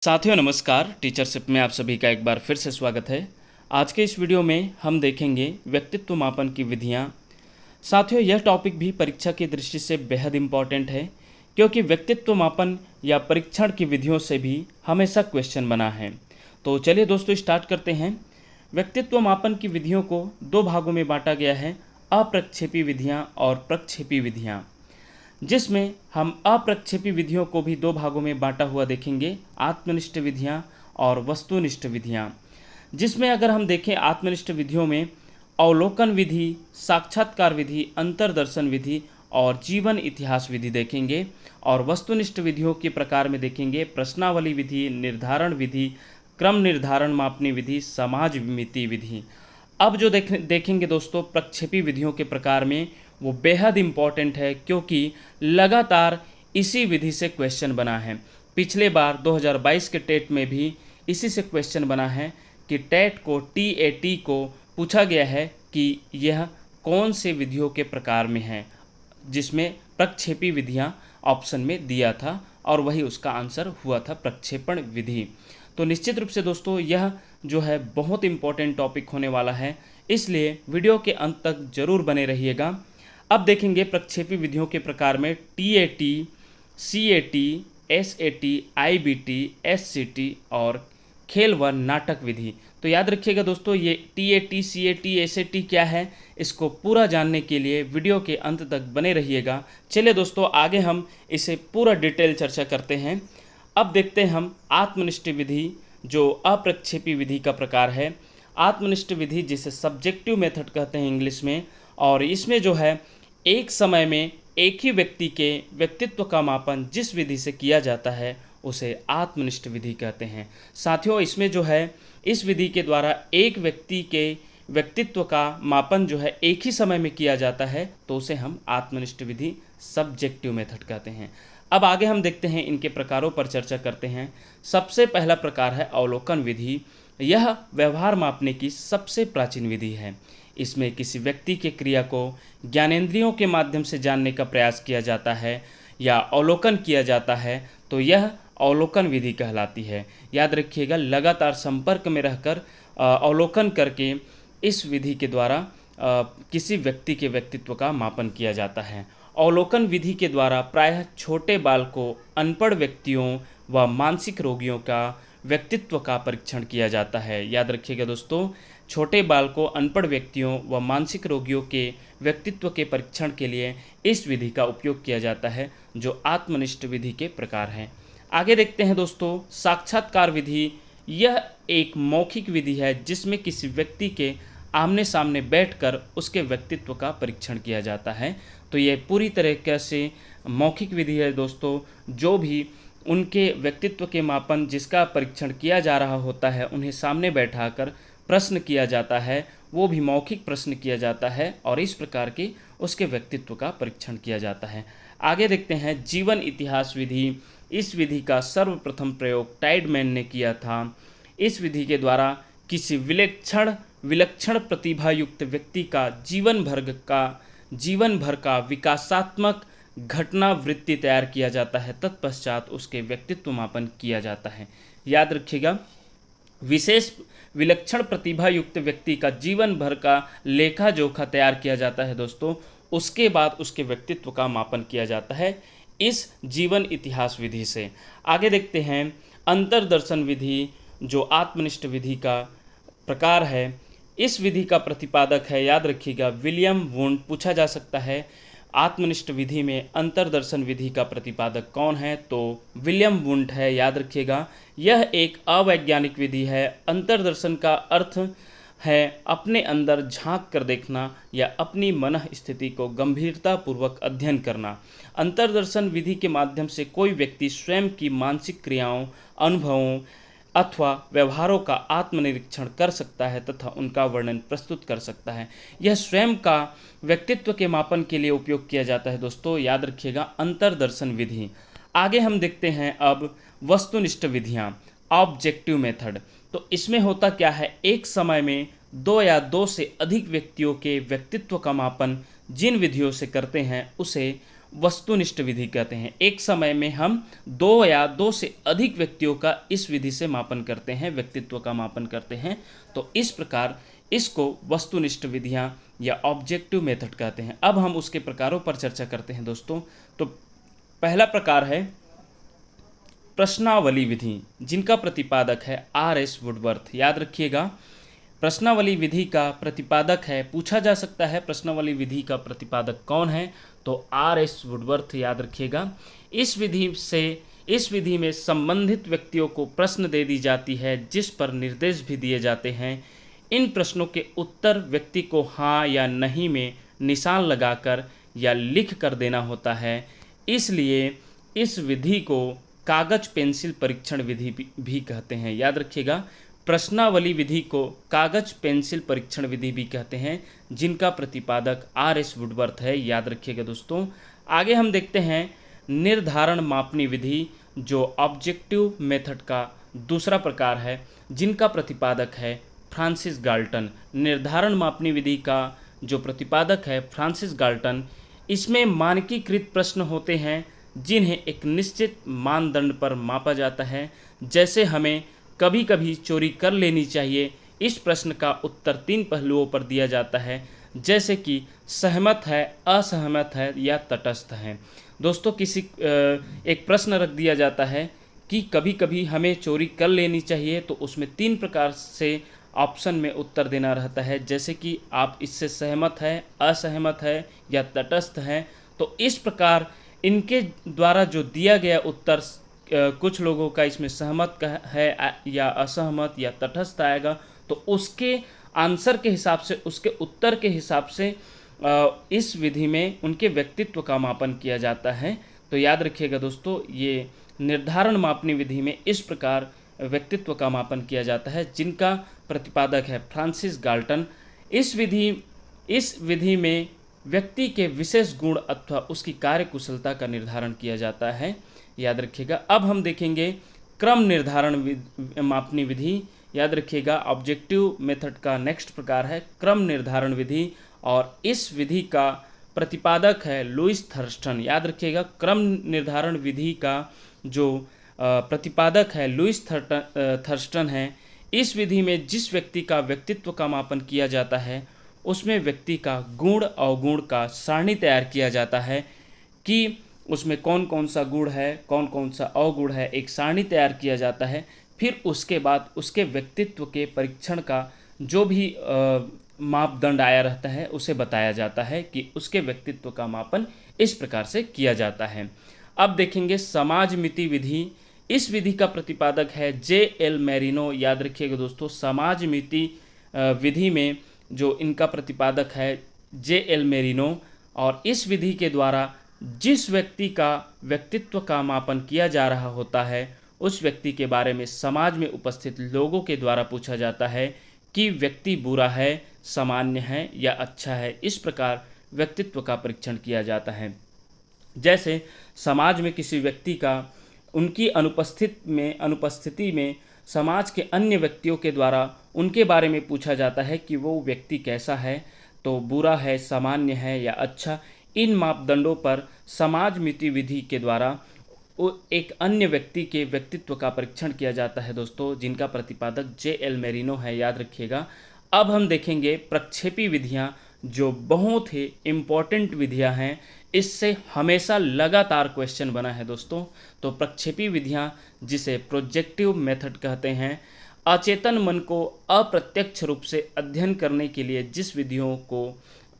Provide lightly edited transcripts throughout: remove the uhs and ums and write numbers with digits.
साथियों नमस्कार। टीचरशिप में आप सभी का एक बार फिर से स्वागत है। आज के इस वीडियो में हम देखेंगे व्यक्तित्व मापन की विधियां। साथियों यह टॉपिक भी परीक्षा की दृष्टि से बेहद इम्पॉर्टेंट है, क्योंकि व्यक्तित्व मापन या परीक्षण की विधियों से भी हमेशा क्वेश्चन बना है। तो चलिए दोस्तों स्टार्ट करते हैं। व्यक्तित्व मापन की विधियों को दो भागों में बांटा गया है, अप्रक्षेपी विधियाँ और प्रक्षेपी विधियाँ, जिसमें हम अप्रक्षेपी विधियों को भी दो भागों में बांटा हुआ देखेंगे, आत्मनिष्ठ विधियां और वस्तुनिष्ठ विधियां। जिसमें अगर हम देखें आत्मनिष्ठ विधियों में अवलोकन विधि, साक्षात्कार विधि, अंतर्दर्शन विधि और जीवन इतिहास विधि देखेंगे। और वस्तुनिष्ठ विधियों के प्रकार में देखेंगे प्रश्नावली विधि, निर्धारण विधि, क्रम निर्धारण मापनी विधि, समाज मिति विधि। अब जो देखेंगे दोस्तों प्रक्षेपी विधियों के प्रकार में, वो बेहद इम्पॉर्टेंट है, क्योंकि लगातार इसी विधि से क्वेश्चन बना है। पिछले बार 2022 के टेट में भी इसी से क्वेश्चन बना है कि टेट को TAT को पूछा गया है कि यह कौन से विधियों के प्रकार में है, जिसमें प्रक्षेपी विधियां ऑप्शन में दिया था और वही उसका आंसर हुआ था प्रक्षेपण विधि। तो निश्चित रूप से दोस्तों यह जो है बहुत इम्पोर्टेंट टॉपिक होने वाला है, इसलिए वीडियो के अंत तक जरूर बने रहिएगा। अब देखेंगे प्रक्षेपी विधियों के प्रकार में TAT, CAT, SAT, IBT, SCT और खेल व नाटक विधि। तो याद रखिएगा दोस्तों, ये TAT, CAT, SAT क्या है, इसको पूरा जानने के लिए वीडियो के अंत तक बने रहिएगा। चलिए दोस्तों आगे हम इसे पूरा डिटेल चर्चा करते हैं। अब देखते हैं हम आत्मनिष्ठ विधि, जो अप्रक्षेपी विधि का प्रकार है। आत्मनिष्ठ विधि जिसे सब्जेक्टिव मेथड कहते हैं इंग्लिश में, और इसमें जो है एक समय में एक ही व्यक्ति के व्यक्तित्व का मापन जिस विधि से किया जाता है उसे आत्मनिष्ठ विधि कहते हैं। साथियों इसमें जो है इस विधि के द्वारा एक व्यक्ति के व्यक्तित्व का मापन जो है एक ही समय में किया जाता है, तो उसे हम आत्मनिष्ठ विधि सब्जेक्टिव मेथड कहते हैं। अब आगे हम देखते हैं, इनके प्रकारों पर चर्चा करते हैं। सबसे पहला प्रकार है अवलोकन विधि। यह व्यवहार मापने की सबसे प्राचीन विधि है। इसमें किसी व्यक्ति के क्रिया को ज्ञानेंद्रियों के माध्यम से जानने का प्रयास किया जाता है या अवलोकन किया जाता है, तो यह अवलोकन विधि कहलाती है। याद रखिएगा, लगातार संपर्क में रहकर अवलोकन करके इस विधि के द्वारा किसी व्यक्ति के व्यक्तित्व का मापन किया जाता है। अवलोकन विधि के द्वारा प्रायः छोटे बालकों, अनपढ़ व्यक्तियों व मानसिक रोगियों का व्यक्तित्व का परीक्षण किया जाता है। याद रखिएगा दोस्तों, छोटे बालकों, अनपढ़ व्यक्तियों व मानसिक रोगियों के व्यक्तित्व के परीक्षण के लिए इस विधि का उपयोग किया जाता है, जो आत्मनिष्ठ विधि के प्रकार हैं। आगे देखते हैं दोस्तों साक्षात्कार विधि। यह एक मौखिक विधि है जिसमें किसी व्यक्ति के आमने सामने बैठकर उसके व्यक्तित्व का परीक्षण किया जाता है। तो यह पूरी तरीके से मौखिक विधि है दोस्तों। जो भी उनके व्यक्तित्व के मापन जिसका परीक्षण किया जा रहा होता है, उन्हें सामने बैठाकर प्रश्न किया जाता है, वो भी मौखिक प्रश्न किया जाता है, और इस प्रकार के उसके व्यक्तित्व का परीक्षण किया जाता है। आगे देखते हैं जीवन इतिहास विधि। इस विधि का सर्वप्रथम प्रयोग टाइडमैन ने किया था। इस विधि के द्वारा किसी विलक्षण प्रतिभा युक्त व्यक्ति का जीवन भर का विकासात्मक घटना वृत्ति तैयार किया जाता है, तत्पश्चात उसके व्यक्तित्व मापन किया जाता है। याद रखिएगा, विलक्षण प्रतिभा युक्त व्यक्ति का जीवन भर का लेखा जोखा तैयार किया जाता है दोस्तों, उसके बाद उसके व्यक्तित्व का मापन किया जाता है इस जीवन इतिहास विधि से। आगे देखते हैं अंतर्दर्शन विधि, जो आत्मनिष्ठ विधि का प्रकार है। इस विधि का प्रतिपादक है, याद रखिएगा, विलियम वुंड। पूछा जा सकता है आत्मनिष्ठ विधि में अंतर्दर्शन विधि का प्रतिपादक कौन है, तो विलियम वुंड है। याद रखिएगा, यह एक अवैज्ञानिक विधि है। अंतर्दर्शन का अर्थ है अपने अंदर झांक कर देखना या अपनी मन स्थिति को गंभीरतापूर्वक अध्ययन करना। अंतर्दर्शन विधि के माध्यम से कोई व्यक्ति स्वयं की मानसिक क्रियाओं, अनुभवों अथवा व्यवहारों का आत्मनिरीक्षण कर सकता है तथा उनका वर्णन प्रस्तुत कर सकता है। यह स्वयं का व्यक्तित्व के मापन के लिए उपयोग किया जाता है दोस्तों। याद रखिएगा अंतर्दर्शन विधि। आगे हम देखते हैं अब वस्तुनिष्ठ विधियां, ऑब्जेक्टिव मेथड। तो इसमें होता क्या है, एक समय में दो या दो से अधिक व्यक्तियों के व्यक्तित्व का मापन जिन विधियों से करते हैं उसे वस्तुनिष्ठ विधि कहते हैं। एक समय में हम 2 या 2 से अधिक व्यक्तियों का इस विधि से मापन करते हैं, व्यक्तित्व का मापन करते हैं। तो इस प्रकार इसको वस्तुनिष्ठ विधियां या ऑब्जेक्टिव मेथड कहते हैं। अब हम उसके प्रकारों पर चर्चा करते हैं दोस्तों। तो पहला प्रकार है प्रश्नावली विधि, जिनका प्रतिपादक है R.S. वुडवर्थ। याद रखिएगा, प्रश्नावली विधि का प्रतिपादक है, पूछा जा सकता है प्रश्नावली विधि का प्रतिपादक कौन है, तो R.S. वुडवर्थ। याद रखिएगा, इस विधि में संबंधित व्यक्तियों को प्रश्न दे दी जाती है जिस पर निर्देश भी दिए जाते हैं। इन प्रश्नों के उत्तर व्यक्ति को हाँ या नहीं में निशान लगाकर या लिख कर देना होता है। इसलिए इस विधि को कागज पेंसिल परीक्षण विधि भी कहते हैं। याद रखिएगा, प्रश्नावली विधि को कागज पेंसिल परीक्षण विधि भी कहते हैं, जिनका प्रतिपादक R.S. वुडवर्थ है। याद रखिएगा दोस्तों। आगे हम देखते हैं निर्धारण मापनी विधि, जो ऑब्जेक्टिव मेथड का दूसरा प्रकार है, जिनका प्रतिपादक है फ्रांसिस गाल्टन। निर्धारण मापनी विधि का जो प्रतिपादक है फ्रांसिस गाल्टन। इसमें मानकीकृत प्रश्न होते हैं जिन्हें एक निश्चित मानदंड पर मापा जाता है। जैसे हमें कभी कभी चोरी कर लेनी चाहिए, इस प्रश्न का उत्तर 3 पहलुओं पर दिया जाता है, जैसे कि सहमत है, असहमत है या तटस्थ है। दोस्तों, एक प्रश्न रख दिया जाता है कि कभी कभी हमें चोरी कर लेनी चाहिए, तो उसमें 3 प्रकार से ऑप्शन में उत्तर देना रहता है, जैसे कि आप इससे सहमत है, असहमत है या तटस्थ है। तो इस प्रकार इनके द्वारा जो दिया गया उत्तर कुछ लोगों का इसमें सहमत का है या असहमत या तटस्थ आएगा, तो उसके आंसर के हिसाब से, उसके उत्तर के हिसाब से इस विधि में उनके व्यक्तित्व का मापन किया जाता है। तो याद रखिएगा दोस्तों, ये निर्धारण मापनी विधि में इस प्रकार व्यक्तित्व का मापन किया जाता है, जिनका प्रतिपादक है फ्रांसिस गाल्टन। इस विधि में व्यक्ति के विशेष गुण अथवा उसकी कार्यकुशलता का निर्धारण किया जाता है। याद रखिएगा। अब हम देखेंगे क्रम निर्धारण मापनी विधि। याद रखिएगा, ऑब्जेक्टिव मेथड का नेक्स्ट प्रकार है क्रम निर्धारण विधि, और इस विधि का प्रतिपादक है लुईस थर्स्टन। याद रखिएगा, क्रम निर्धारण विधि का जो प्रतिपादक है लुईस थर्स्टन है। इस विधि में जिस व्यक्ति का व्यक्तित्व का मापन किया जाता है, उसमें व्यक्ति का गुण अवगुण का सारणी तैयार किया जाता है कि उसमें कौन कौन सा गुण है, कौन कौन सा अवगुण है, एक सारणी तैयार किया जाता है। फिर उसके बाद उसके व्यक्तित्व के परीक्षण का जो भी मापदंड आया रहता है, उसे बताया जाता है कि उसके व्यक्तित्व का मापन इस प्रकार से किया जाता है। अब देखेंगे समाजमिति विधि। इस विधि का प्रतिपादक है J.L. मैरिनो। याद रखिएगा दोस्तों, समाजमिति विधि में जो इनका प्रतिपादक है J.L. मैरिनो, और इस विधि के द्वारा जिस व्यक्ति का व्यक्तित्व का मापन किया जा रहा होता है, उस व्यक्ति के बारे में समाज में उपस्थित लोगों के द्वारा पूछा जाता है कि व्यक्ति बुरा है, सामान्य है या अच्छा है। इस प्रकार व्यक्तित्व का परीक्षण किया जाता है। जैसे समाज में किसी व्यक्ति का उनकी अनुपस्थिति में समाज के अन्य व्यक्तियों के द्वारा उनके बारे में पूछा जाता है कि वो व्यक्ति कैसा है, तो बुरा है, सामान्य है या अच्छा। इन मापदंडों पर समाजमिति विधि के द्वारा एक अन्य व्यक्ति के व्यक्तित्व का परीक्षण किया जाता है दोस्तों, जिनका प्रतिपादक J.L. मैरिनो है। याद रखिएगा। अब हम देखेंगे प्रक्षेपी विधियां, जो बहुत ही इम्पॉर्टेंट विधियां हैं। इससे हमेशा लगातार क्वेश्चन बना है दोस्तों। तो प्रक्षेपी विधियां, जिसे प्रोजेक्टिव मेथड कहते हैं, अचेतन मन को अप्रत्यक्ष रूप से अध्ययन करने के लिए जिस विधियों को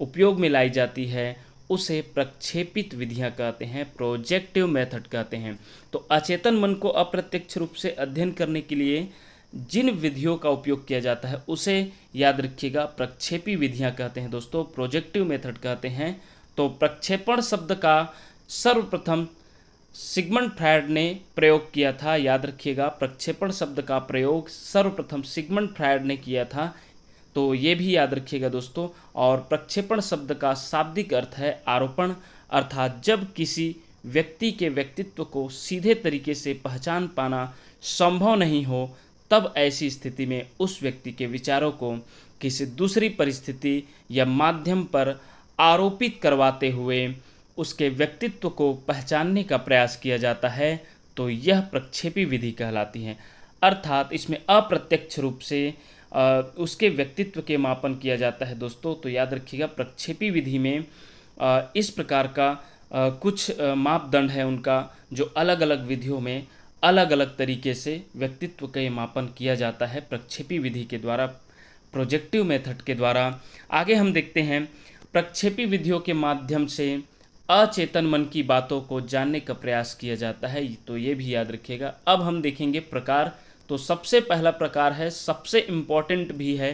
उपयोग में लाई जाती है, उसे प्रक्षेपित विधियां कहते हैं, प्रोजेक्टिव मेथड कहते हैं। तो अचेतन मन को अप्रत्यक्ष रूप से अध्ययन करने के लिए जिन विधियों का उपयोग किया जाता है, उसे याद रखिएगा प्रक्षेपी विधियां कहते हैं दोस्तों, प्रोजेक्टिव मेथड कहते हैं। तो प्रक्षेपण शब्द का सर्वप्रथम सिगमंड फ्रायड ने प्रयोग किया था। याद रखिएगा, प्रक्षेपण शब्द का प्रयोग सर्वप्रथम सिगमंड फ्रायड ने किया था, तो ये भी याद रखिएगा दोस्तों। और प्रक्षेपण शब्द का शाब्दिक अर्थ है आरोपण, अर्थात जब किसी व्यक्ति के व्यक्तित्व को सीधे तरीके से पहचान पाना संभव नहीं हो, तब ऐसी स्थिति में उस व्यक्ति के विचारों को किसी दूसरी परिस्थिति या माध्यम पर आरोपित करवाते हुए उसके व्यक्तित्व को पहचानने का प्रयास किया जाता है तो यह प्रक्षेपी विधि कहलाती है। अर्थात इसमें अप्रत्यक्ष रूप से उसके व्यक्तित्व के मापन किया जाता है दोस्तों। तो याद रखिएगा प्रक्षेपी विधि में इस प्रकार का कुछ मापदंड है उनका, जो अलग अलग विधियों में अलग अलग तरीके से व्यक्तित्व का मापन किया जाता है प्रक्षेपी विधि के द्वारा, प्रोजेक्टिव मेथड के द्वारा। आगे हम देखते हैं प्रक्षेपी विधियों के माध्यम से अचेतन मन की बातों को जानने का प्रयास किया जाता है, तो ये भी याद रखिएगा। अब हम देखेंगे प्रकार। तो सबसे पहला प्रकार है, सबसे इम्पॉर्टेंट भी है,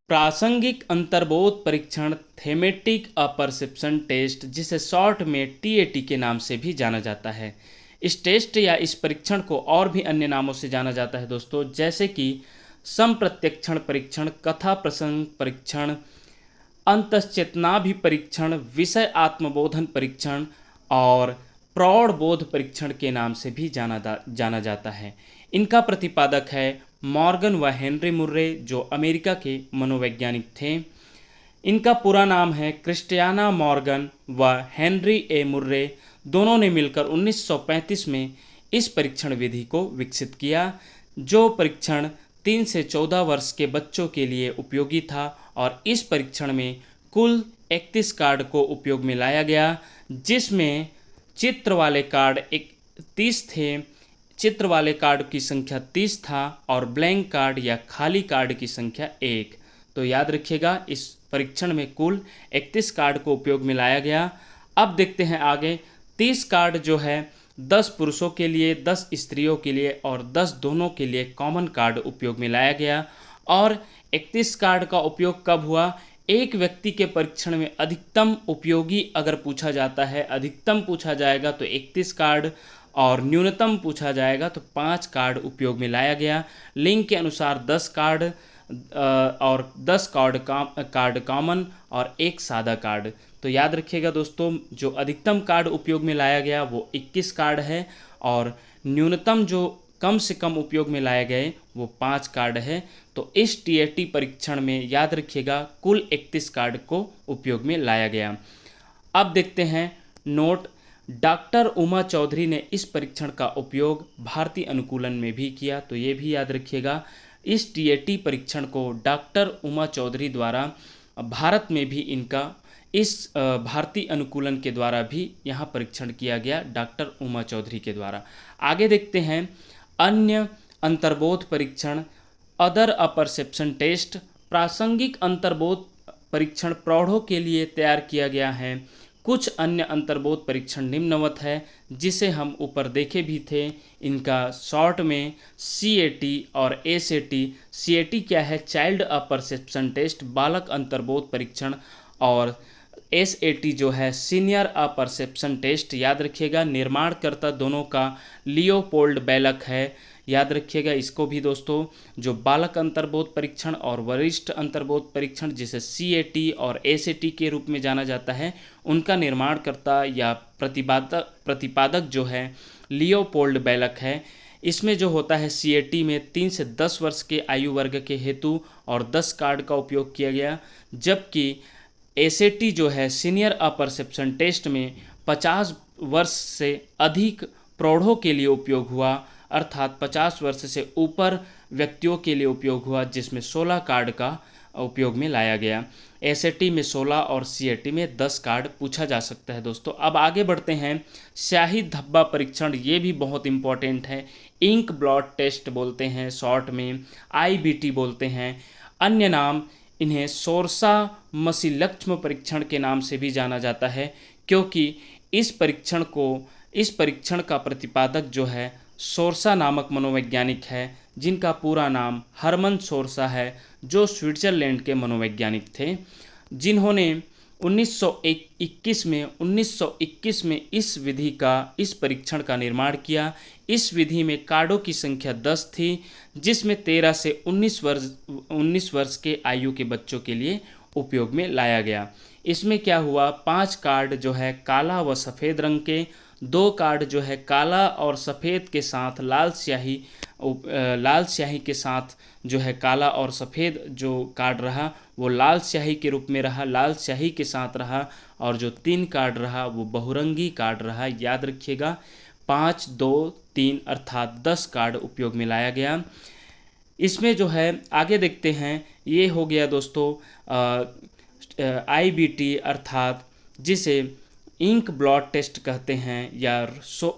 प्रासंगिक अंतर्बोध परीक्षण, थेमेटिक अपरसेप्शन टेस्ट, जिसे शॉर्ट में TAT के नाम से भी जाना जाता है। इस टेस्ट या इस परीक्षण को और भी अन्य नामों से जाना जाता है दोस्तों, जैसे कि संप्रत्यक्षण परीक्षण, कथा प्रसंग परीक्षण, अंतश्चेतनाभि परीक्षण, विषय आत्मबोधन परीक्षण और प्रौढ़ बोध परीक्षण के नाम से भी जाना जाता है। इनका प्रतिपादक है मॉर्गन व हेनरी मुर्रे, जो अमेरिका के मनोवैज्ञानिक थे। इनका पूरा नाम है क्रिस्टियाना मॉर्गन व हेनरी ए मुर्रे। दोनों ने मिलकर 1935 में इस परीक्षण विधि को विकसित किया, जो परीक्षण 3 से 14 वर्ष के बच्चों के लिए उपयोगी था। और इस परीक्षण में कुल 31 कार्ड को उपयोग में लाया गया, जिसमें चित्र वाले कार्ड 30 थे, चित्र वाले कार्ड की संख्या 30 था और ब्लैंक कार्ड या खाली कार्ड की संख्या 1। तो याद रखिएगा इस परीक्षण में कुल 31 कार्ड को उपयोग में लाया गया। अब देखते हैं आगे। 30 कार्ड जो है 10 पुरुषों के लिए, 10 स्त्रियों के लिए और 10 दोनों के लिए कॉमन कार्ड उपयोग में लाया गया। और 31 कार्ड का उपयोग कब हुआ? एक व्यक्ति के परीक्षण में अधिकतम उपयोगी अगर पूछा जाता है, अधिकतम पूछा जाएगा तो 31 कार्ड और न्यूनतम पूछा जाएगा तो 5 कार्ड उपयोग में लाया गया। लिंग के अनुसार 10 कार्ड और 10 कार्ड कॉमन और 1 सादा कार्ड। तो याद रखिएगा दोस्तों, जो अधिकतम कार्ड उपयोग में लाया गया वो 21 कार्ड है और न्यूनतम जो कम से कम उपयोग में लाए गए वो 5 कार्ड है। तो इस TAT परीक्षण में याद रखिएगा कुल 31 कार्ड को उपयोग में लाया गया। अब देखते हैं नोट। डॉक्टर उमा चौधरी ने इस परीक्षण का उपयोग भारतीय अनुकूलन में भी किया, तो ये भी याद रखिएगा। इस TAT परीक्षण को डॉक्टर उमा चौधरी द्वारा भारत में भी इनका इस भारतीय अनुकूलन के द्वारा भी यहाँ परीक्षण किया गया, डॉक्टर उमा चौधरी के द्वारा। आगे देखते हैं अन्य अंतर्बोध परीक्षण, अदर अपरसेप्शन टेस्ट। प्रासंगिक अंतर्बोध परीक्षण प्रौढ़ों के लिए तैयार किया गया है। कुछ अन्य अंतर्बोध परीक्षण निम्नवत है, जिसे हम ऊपर देखे भी थे। इनका शॉर्ट में CAT और SAT। CAT क्या है? चाइल्ड अपरसेप्शन टेस्ट, बालक अंतर्बोध परीक्षण। और SAT जो है सीनियर अपरसेप्शन टेस्ट। याद रखिएगा निर्माणकर्ता दोनों का लियोपोल्ड बेलक है, याद रखिएगा इसको भी दोस्तों। जो बालक अंतर्बोध परीक्षण और वरिष्ठ अंतर्बोध परीक्षण, जिसे CAT और SAT के रूप में जाना जाता है, उनका निर्माणकर्ता या प्रतिपादक जो है लियोपोल्ड बेलक है। इसमें जो होता है CAT में 3 से 10 वर्ष के आयु वर्ग के हेतु और 10 कार्ड का उपयोग किया गया, जबकि SAT जो है सीनियर अपरसेप्शन टेस्ट में 50 वर्ष से अधिक प्रौढ़ों के लिए उपयोग हुआ, अर्थात 50 वर्ष से ऊपर व्यक्तियों के लिए उपयोग हुआ, जिसमें 16 कार्ड का उपयोग में लाया गया। SAT में 16 और CAT में 10 कार्ड पूछा जा सकता है दोस्तों। अब आगे बढ़ते हैं। स्याही धब्बा परीक्षण, ये भी बहुत इंपॉर्टेंट है। इंक ब्लॉट टेस्ट बोलते हैं, शॉर्ट में IBT बोलते हैं। अन्य नाम इन्हें सोरसा मसीलक्ष्म परीक्षण के नाम से भी जाना जाता है, क्योंकि इस परीक्षण का प्रतिपादक जो है सोरसा नामक मनोवैज्ञानिक है, जिनका पूरा नाम हरमन सोरसा है, जो स्विट्जरलैंड के मनोवैज्ञानिक थे, जिन्होंने 1921 में इस परीक्षण का निर्माण किया। इस विधि में कार्डों की संख्या 10 थी, जिसमें 13 से 19 वर्ष के आयु के बच्चों के लिए उपयोग में लाया गया। इसमें क्या हुआ? 5 कार्ड जो है काला व सफ़ेद रंग के, 2 कार्ड जो है काला और सफ़ेद के साथ लाल स्याही लाल स्याही के साथ जो है काला और सफ़ेद जो कार्ड रहा वो लाल स्याही के रूप में रहा, लाल स्याही के साथ रहा, और जो 3 कार्ड रहा वो बहुरंगी कार्ड रहा। याद रखिएगा 5, 2, 3 अर्थात 10 कार्ड उपयोग में लाया गया। इसमें जो है आगे देखते हैं, ये हो गया दोस्तों IBT अर्थात जिसे इंक ब्लॉट टेस्ट कहते हैं या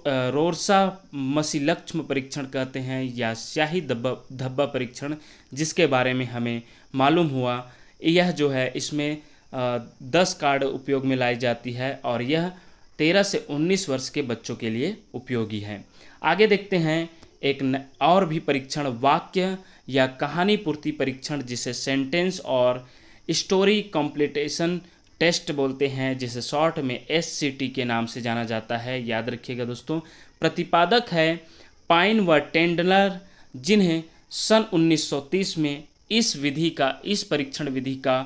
रोरसा मसीलक्ष्म परीक्षण कहते हैं या स्याही धब्बा परीक्षण, जिसके बारे में हमें मालूम हुआ। यह जो है इसमें 10 कार्ड उपयोग में लाई जाती है और यह 13 से 19 वर्ष के बच्चों के लिए उपयोगी है। आगे देखते हैं एक और भी परीक्षण, वाक्य या कहानी पूर्ति परीक्षण, जिसे सेंटेंस और स्टोरी कंप्लीटेशन टेस्ट बोलते हैं, जिसे शॉर्ट में SCT के नाम से जाना जाता है। याद रखिएगा दोस्तों, प्रतिपादक है पाइन व टेंडलर, जिन्हें सन 1930 में इस परीक्षण विधि का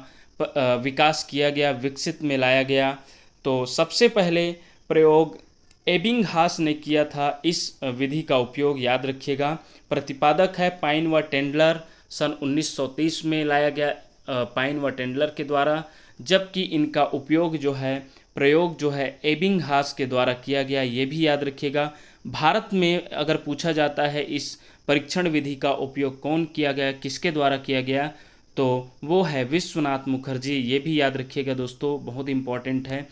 विकास किया गया, विकसित में लाया गया। तो सबसे पहले प्रयोग एबिंगहास ने किया था इस विधि का उपयोग। याद रखिएगा, प्रतिपादक है पाइन व टेंडलर, सन 1930 में लाया गया पाइन व टेंडलर के द्वारा, जबकि इनका उपयोग जो है प्रयोग जो है एबिंगहास के द्वारा किया गया। ये भी याद रखिएगा। भारत में अगर पूछा जाता है इस परीक्षण विधि का उपयोग कौन किया गया, किसके द्वारा किया गया, तो वो है विश्वनाथ मुखर्जी। ये भी याद रखिएगा दोस्तों, बहुत इम्पॉर्टेंट है।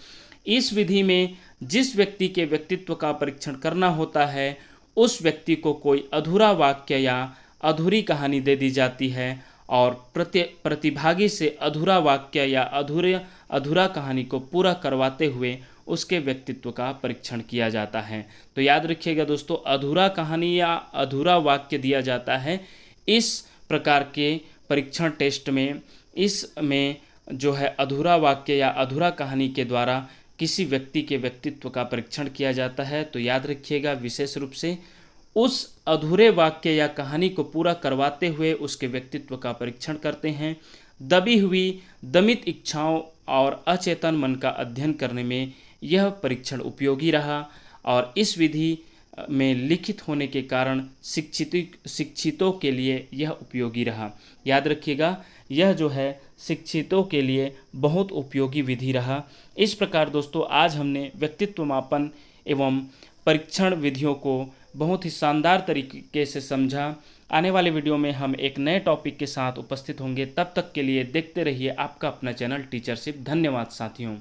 इस विधि में जिस व्यक्ति के व्यक्तित्व का परीक्षण करना होता है उस व्यक्ति को कोई अधूरा वाक्य या अधूरी कहानी दे दी जाती है और प्रतिभागी से अधूरा वाक्य या अधूरा कहानी को पूरा करवाते हुए उसके व्यक्तित्व का परीक्षण किया जाता है। तो याद रखिएगा दोस्तों, अधूरा कहानी या अधूरा वाक्य दिया जाता है इस प्रकार के परीक्षण टेस्ट में। इसमें जो है अधूरा वाक्य या अधूरा कहानी के द्वारा किसी व्यक्ति के व्यक्तित्व का परीक्षण किया जाता है। तो याद रखिएगा, विशेष रूप से उस अधूरे वाक्य या कहानी को पूरा करवाते हुए उसके व्यक्तित्व का परीक्षण करते हैं। दबी हुई दमित इच्छाओं और अचेतन मन का अध्ययन करने में यह परीक्षण उपयोगी रहा और इस विधि में लिखित होने के कारण शिक्षितों के लिए यह उपयोगी रहा। याद रखिएगा, यह जो है शिक्षितों के लिए बहुत उपयोगी विधि रहा। इस प्रकार दोस्तों आज हमने व्यक्तित्व मापन एवं परीक्षण विधियों को बहुत ही शानदार तरीके से समझा। आने वाले वीडियो में हम एक नए टॉपिक के साथ उपस्थित होंगे। तब तक के लिए देखते रहिए आपका अपना चैनल टीचरशिप। धन्यवाद साथियों।